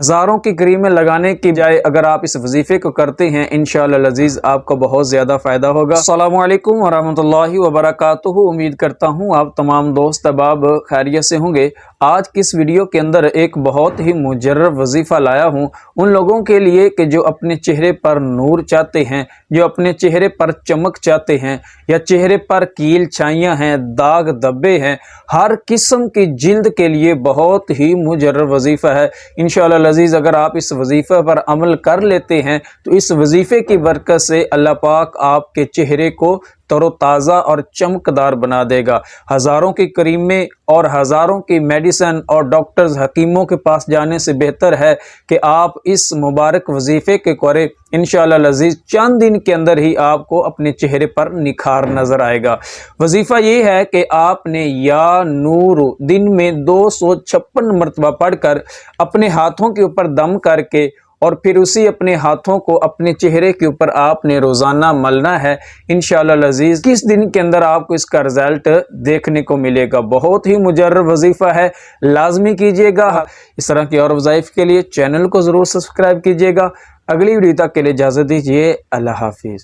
हज़ारों की क्रीमें लगाने की बजाय अगर आप इस वजीफ़े को करते हैं इंशाअल्लाह अज़ीज़ आपको बहुत ज़्यादा फ़ायदा होगा। अस्सलामु अलैकुम वरहमतुल्लाहि वबरकातुहू। उम्मीद करता हूँ आप तमाम दोस्त अहबाब खैरियत से होंगे। आज की इस वीडियो के अंदर एक बहुत ही मुजर्रब वजीफ़ा लाया हूँ उन लोगों के लिए कि जो अपने चेहरे पर नूर चाहते हैं, जो अपने चेहरे पर चमक चाहते हैं, या चेहरे पर कील छाइयाँ हैं, दाग धब्बे हैं, हर किस्म की जिल्द के लिए बहुत ही मुजर्रब वजीफ़ा है। इंशाअल्लाह अज़ीज़ अगर आप इस वजीफ़े पर अमल कर लेते हैं तो इस वजीफ़े की बरकत से अल्लाह पाक आपके चेहरे को तरोताज़ा और चमकदार बना देगा। हज़ारों की क्रीमें और हज़ारों की मेडिसिन और डॉक्टर्स हकीमों के पास जाने से बेहतर है कि आप इस मुबारक वजीफ़े के करें। इंशाअल्लाह अज़ीज़ चंद दिन के अंदर ही आपको अपने चेहरे पर निखार नज़र आएगा। वजीफ़ा ये है कि आपने या नूर दिन में 256 मरतबा पढ़कर अपने हाथों के ऊपर दम करके और फिर उसी अपने हाथों को अपने चेहरे के ऊपर आपने रोज़ाना मलना है। इंशाअल्लाह अज़ीज़ किस दिन के अंदर आपको इसका रिज़ल्ट देखने को मिलेगा। बहुत ही मुजर्रब वजीफ़ा है, लाजमी कीजिएगा। इस तरह की और वज़ाइफ के लिए चैनल को ज़रूर सब्सक्राइब कीजिएगा। अगली वीडियो तक के लिए इजाज़त दीजिए। अल्लाह हाफिज़।